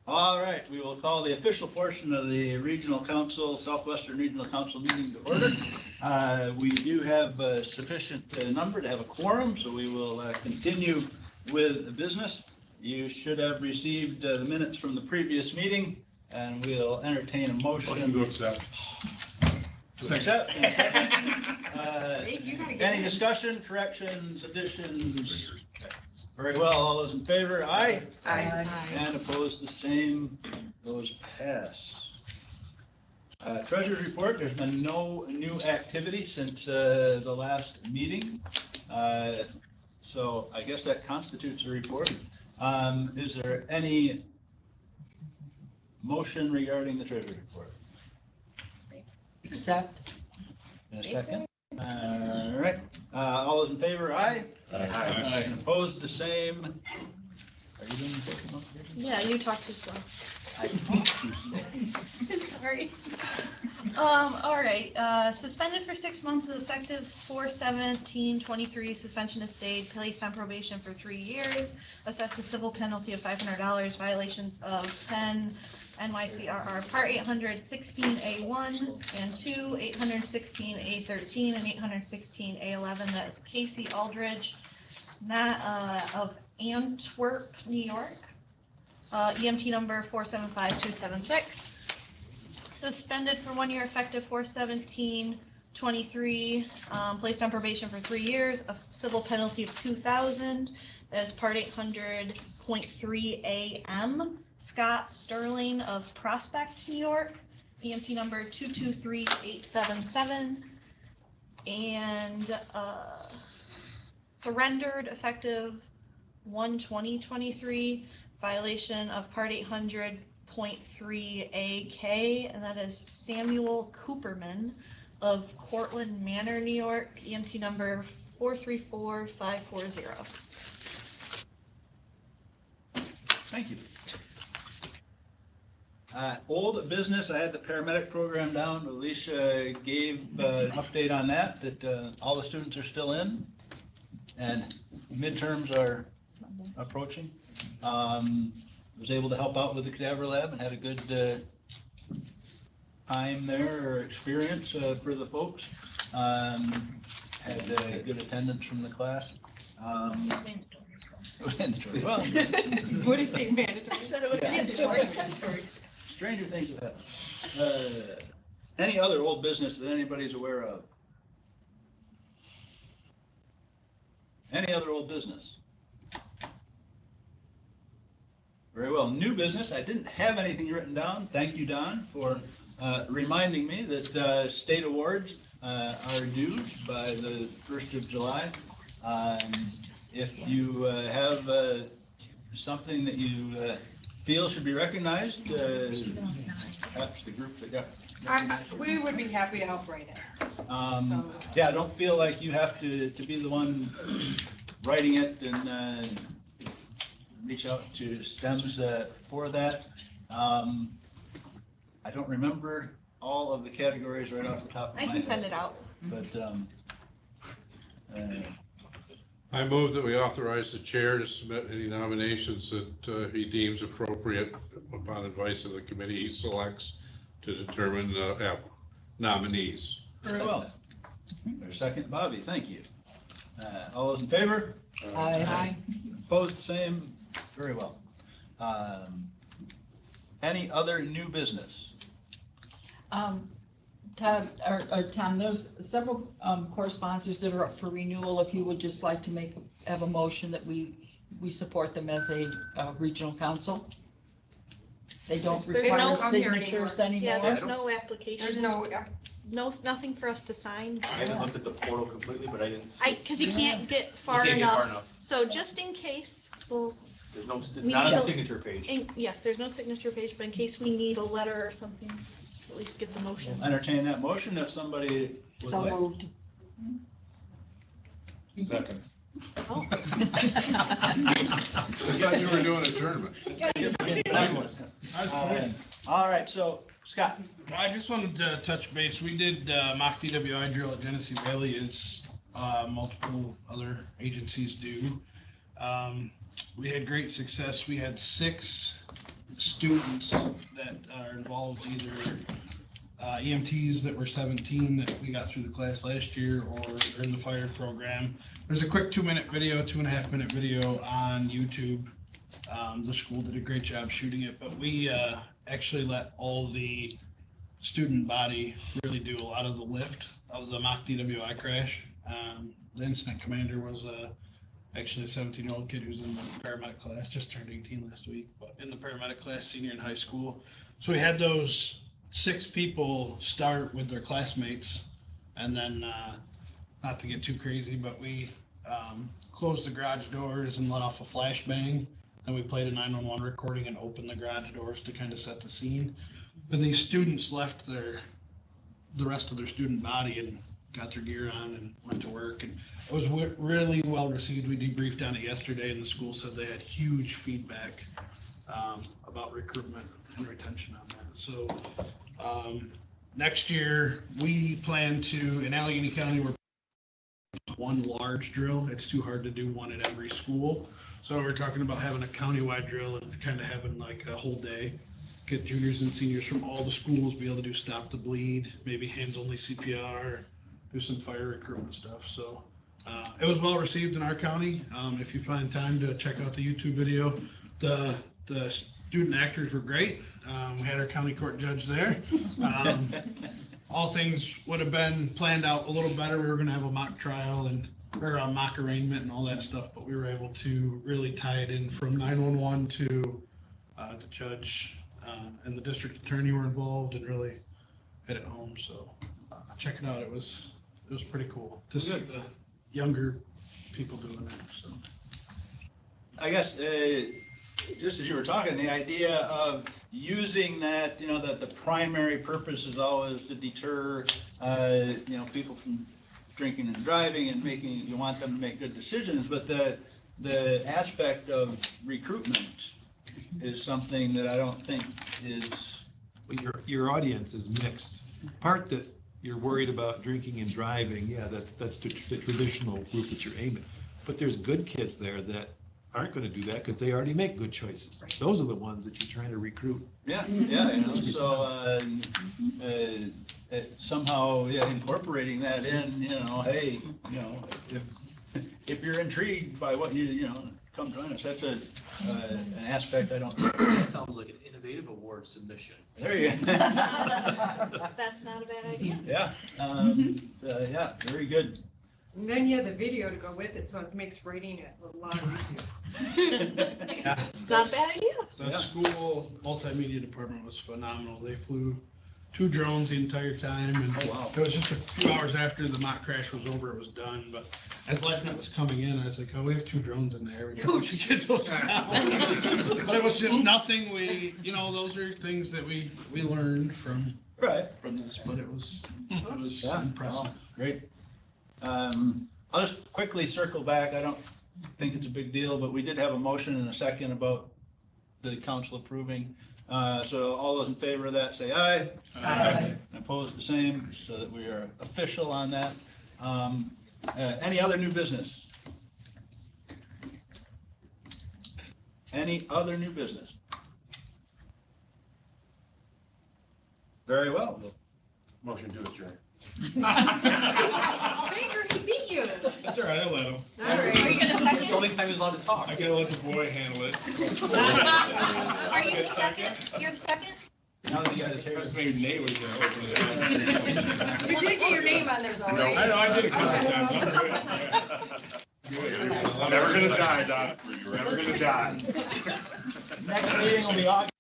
All right, we will call the official portion of the Regional Council, Southwestern Regional Council meeting to order. We do have a sufficient number to have a quorum, so we will continue with the business. You should have received the minutes from the previous meeting, and we'll entertain a motion. To accept. To accept. And a second. Any discussion, corrections, additions? Very well, all those in favor, aye? Aye. And opposed, the same, those pass. Treasurer's report, there's been no new activity since the last meeting. So I guess that constitutes a report. Is there any motion regarding the treasurer's report? Accept. In a second. All right, all those in favor, aye? Aye. And opposed, the same. Are you doing the second one? Yeah, you talk too slow. I talk too slow. I'm sorry. All right, suspended for 6 months with effective 4/17/23. Suspension is stayed, placed on probation for 3 years, assessed a civil penalty of $500, violations of 10 NYCRR Part 816A1 and 2, 816A13, and 816A11. That is Casey Aldridge, of Antwerp, New York. EMT number 475276. Suspended for 1 year, effective 4/17/23. Placed on probation for 3 years, a civil penalty of $2,000. That is Part 800.3 AM. Scott Sterling of Prospect, New York. EMT number 223877. And surrendered effective 1/20/23. Violation of Part 800.3 AK, and that is Samuel Cooperman of Cortland Manor, New York. EMT number 434540. Thank you. Old business, I had the paramedic program down. Alicia gave an update on that all the students are still in and midterms are approaching. Was able to help out with the cadaver lab and had a good time there, or experience for the folks. Had good attendance from the class. Mandatory. Well, What do you say, mandatory? I said it was Yeah. mandatory. stranger things have happened. Any other old business that anybody's aware of? Any other old business? Very well. New business. I didn't have anything written down. Thank you, Don, for reminding me that state awards are due by the 1st of July. If you have something that you feel should be recognized, perhaps the group that got recognized. We would be happy to help write it. Yeah, don't feel like you have to be the one writing it, and reach out to STEMS for that. I don't remember all of the categories right off the top of my head. I can send it out. But I move that we authorize the chair to submit any nominations that he deems appropriate upon advice of the committee he selects to determine nominees. very well. There's a second, Bobby, thank you. All those in favor? Aye. Opposed, same, very well. Any other new business? Todd, or Tom, there's several co-sponsors that are up for renewal. If you would just like to have a motion that we support them as a regional council. They don't There's require no- signatures anymore. Yeah, there's no application. There's no, Nothing for us to sign. I haven't looked at the portal completely, but I didn't see. Because you can't get far You can't get enough. far enough. So just in case, well, There's no, it's We not on the need a- signature page. yes, there's no signature page, but in case we need a letter or something, at least get the motion. Entertain that motion if somebody would so like. moved. Second. Oh. I thought you were doing a tournament. All right, so Scott. I just wanted to touch base. We did mock DWI drill at Genesee Valley, as multiple other agencies do. We had great success. We had 6 students that are involved, either EMTs that were 17 that we got through the class last year, or are in the fire program. There's a quick 2-minute video, 2.5-minute video on YouTube. The school did a great job shooting it, but we actually let all the student body really do a lot of the lift of the mock DWI crash. The incident commander was actually a 17-year-old kid who's in the paramedic class, just turned 18 last week, but in the paramedic class, senior in high school. So we had those 6 people start with their classmates, and then, not to get too crazy, but we closed the garage doors and let off a flashbang. And we played a 911 recording and opened the garage doors to kind of set the scene. And these students left the rest of their student body and got their gear on and went to work. And it was really well received. We debriefed on it yesterday, and the school said they had huge feedback about recruitment and retention on that. So next year, we plan to, in Allegheny County, we're one large drill. It's too hard to do one at every school. So we're talking about having a countywide drill and kind of having like a whole day, get juniors and seniors from all the schools, be able to do stop the bleed, maybe hands-only CPR, do some fire recruitment stuff. So it was well received in our county. If you find time to check out the YouTube video, the student actors were great. We had our county court judge there. All things would have been planned out a little better. We were going to have a mock trial or a mock arraignment and all that stuff, but we were able to really tie it in from 911 to the judge and the district attorney were involved and really hit it home. So check it out. It was pretty cool to see the younger people doing that. So I guess, just as you were talking, the idea of using that, that the primary purpose is always to deter, people from drinking and driving and you want them to make good decisions, but the aspect of recruitment is something that I don't think is. Well, your audience is mixed. Part that you're worried about drinking and driving, yeah, that's the traditional group that you're aiming. But there's good kids there that aren't going to do that because they already make good choices. Those are the ones that you're trying to recruit. Yeah, so somehow, incorporating that in, hey, if you're intrigued by what come join us. That's an aspect I don't. That sounds like an innovative award submission. There you go. That's not a bad idea. Yeah, yeah, very good. And then you have the video to go with it, so it makes writing it a lot easier. It's not a bad idea. the school multimedia department was phenomenal. They flew 2 drones the entire time, and Oh, wow. it was just a few hours after the mock crash was over, it was done. But as LifeNet was coming in, I was like, oh, we have 2 drones in there. We should get those down. But it was just nothing. Those are things that we learned from this. But it was Yeah, impressive. wow, great. I'll just quickly circle back. I don't think it's a big deal, but we did have a motion and a second about the council approving. So all those in favor of that, say aye. Aye. And opposed, the same, so that we are official on that. Any other new business? Any other new business? Very well. Motion to adjourn. Baker, he beat you. That's all right, I let him. All right. Are you gonna The second? only time he's allowed to talk. I gotta let the boy handle it. Are you the second? You're the second? Now that he got his hair. Maybe Nate was gonna open it. You did get your name on there though, right? I know, I did a couple times. I'm good. Never gonna die, Don. Never gonna die. Next meeting will be August